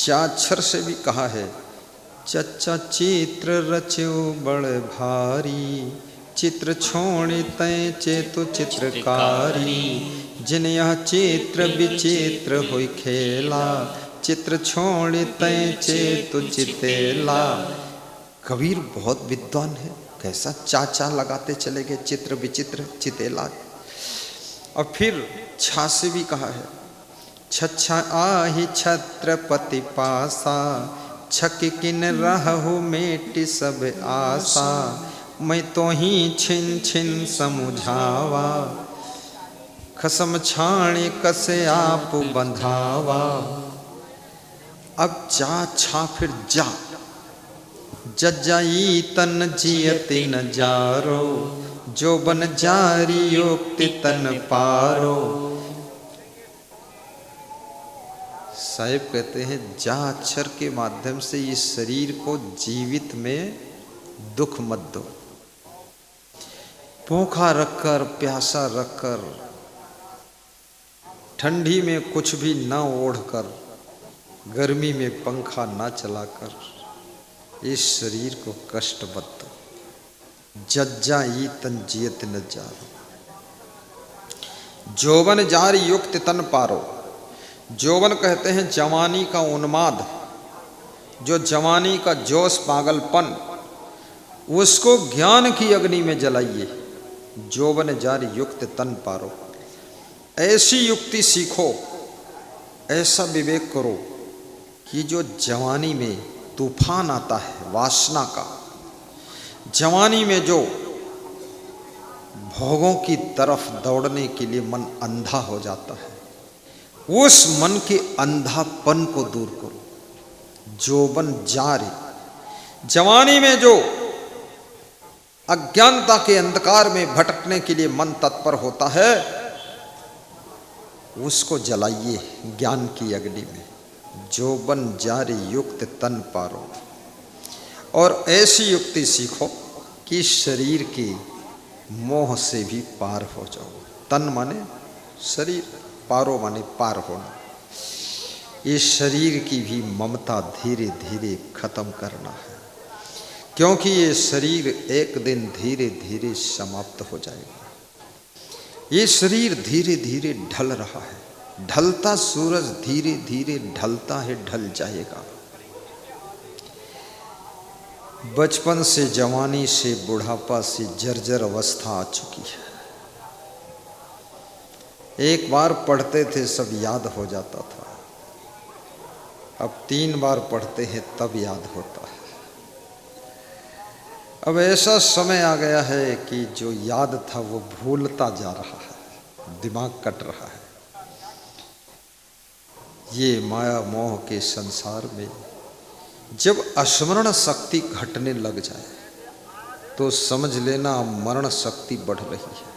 चाक्षर से भी कहा है, चचा चित्र रच्यो बड़ भारी, चित्र छोड़ तय चेतु चित्रकारी, जिन यह चित्र विचित्र होई खेला, चित्र छोड़ तय चेतु चितेला। कबीर बहुत विद्वान है, कैसा चाचा लगाते चले गए, चित्र विचित्र चितेला। और फिर छा से भी कहा है, छछा आही छत्रपति पासा, छक किन रहु मेटि सब आशा, मैं तो ही छिन छिन समुझावा, खसम छाणे कसे आप बंधावा। अब जा छा फिर जा, जजाई तन जियति न जारो, जो बन जारी योक्ति तन पारो। साहिब कहते हैं, जा अक्षर के माध्यम से इस शरीर को जीवित में दुख मत दो। भूखा रखकर, प्यासा रखकर, ठंडी में कुछ भी न ओढ़कर, गर्मी में पंखा न चलाकर इस शरीर को कष्ट मत दो। जज्जा ई तन जियत न जारो, जोबन जार युक्त तन पारो। जोबन कहते हैं जवानी का उन्माद, जो जवानी का जोश पागलपन, उसको ज्ञान की अग्नि में जलाइए। जोबन जार युक्त तन पारो, ऐसी युक्ति सीखो, ऐसा विवेक करो कि जो जवानी में तूफान आता है वासना का, जवानी में जो भोगों की तरफ दौड़ने के लिए मन अंधा हो जाता है, उस मन के अंधापन को दूर करो। जोबन जारे, जवानी में जो अज्ञानता के अंधकार में भटकने के लिए मन तत्पर होता है, उसको जलाइए ज्ञान की अग्नि में। जोबन जारे युक्त तन पारो, और ऐसी युक्ति सीखो कि शरीर के मोह से भी पार हो जाओ। तन माने शरीर, पारो माने पार होना। इस शरीर की भी ममता धीरे धीरे खत्म करना है, क्योंकि ये शरीर एक दिन धीरे धीरे समाप्त हो जाएगा। ये शरीर धीरे धीरे ढल रहा है, ढलता सूरज धीरे धीरे ढलता है, ढल जाएगा। बचपन से जवानी से बुढ़ापा से जर्जर अवस्था आ चुकी है। एक बार पढ़ते थे सब याद हो जाता था, अब 3 बार पढ़ते हैं तब याद होता है। अब ऐसा समय आ गया है कि जो याद था वो भूलता जा रहा है, दिमाग कट रहा है। ये माया मोह के संसार में जब स्मरण शक्ति घटने लग जाए तो समझ लेना मरण शक्ति बढ़ रही है।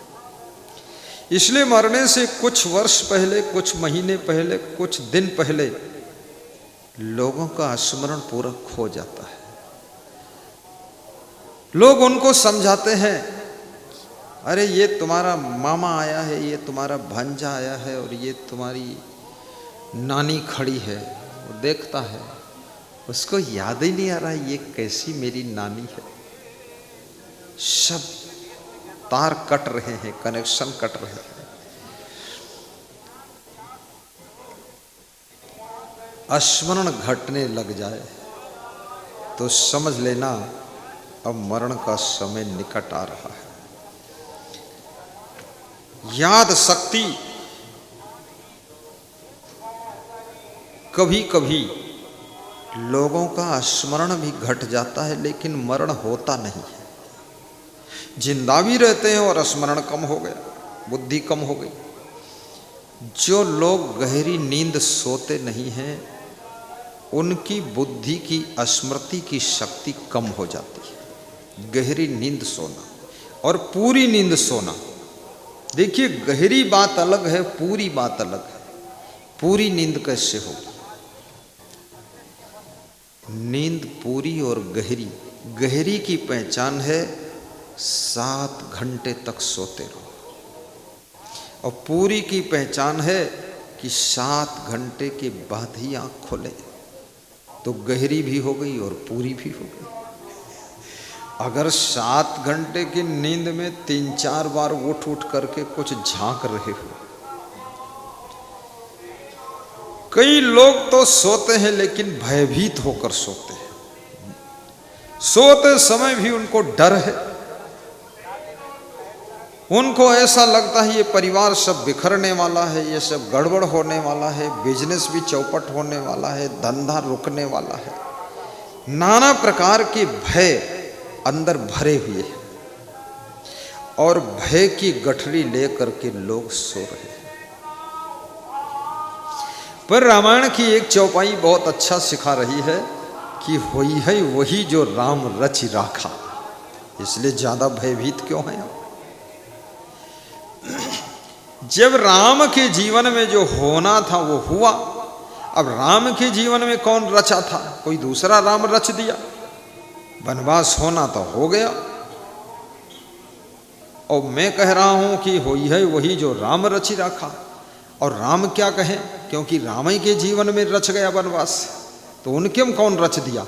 इसलिए मरने से कुछ वर्ष पहले, कुछ महीने पहले, कुछ दिन पहले लोगों का स्मरण पूरा खो जाता है। लोग उनको समझाते हैं, अरे ये तुम्हारा मामा आया है, ये तुम्हारा भांजा आया है, और ये तुम्हारी नानी खड़ी है। वो देखता है, उसको याद ही नहीं आ रहा ये कैसी मेरी नानी है। सब तार कट रहे हैं, कनेक्शन कट रहे हैं। स्मरण घटने लग जाए तो समझ लेना अब मरण का समय निकट आ रहा है। याद शक्ति कभी कभी लोगों का स्मरण भी घट जाता है, लेकिन मरण होता नहीं है। जिंदा भी रहते हैं और स्मरण कम हो गया, बुद्धि कम हो गई। जो लोग गहरी नींद सोते नहीं हैं, उनकी बुद्धि की स्मृति की शक्ति कम हो जाती है। गहरी नींद सोना और पूरी नींद सोना, देखिए गहरी बात अलग है, पूरी बात अलग है। पूरी नींद कैसे होगी? नींद पूरी और गहरी, गहरी की पहचान है 7 घंटे तक सोते रहो, और पूरी की पहचान है कि 7 घंटे के बाद ही आँख खोले। तो गहरी भी हो गई और पूरी भी हो गई। अगर 7 घंटे की नींद में 3-4 बार उठ उठ करके कुछ झांक रहे हो, कई लोग तो सोते हैं लेकिन भयभीत होकर सोते हैं, सोते समय भी उनको डर है, उनको ऐसा लगता है ये परिवार सब बिखरने वाला है, ये सब गड़बड़ होने वाला है, बिजनेस भी चौपट होने वाला है, धंधा रुकने वाला है। नाना प्रकार के भय अंदर भरे हुए हैं और भय की गठरी लेकर के लोग सो रहे हैं। पर रामायण की एक चौपाई बहुत अच्छा सिखा रही है कि होई है वही जो राम रचि राखा, इसलिए ज्यादा भयभीत क्यों है आप? जब राम के जीवन में जो होना था वो हुआ। अब राम के जीवन में कौन रचा था? कोई दूसरा राम रच दिया। वनवास होना तो हो गया, और मैं कह रहा हूं कि होई है वही जो राम रचि राखा। और राम क्या कहें, क्योंकि राम ही के जीवन में रच गया वनवास, तो उनके कौन रच दिया?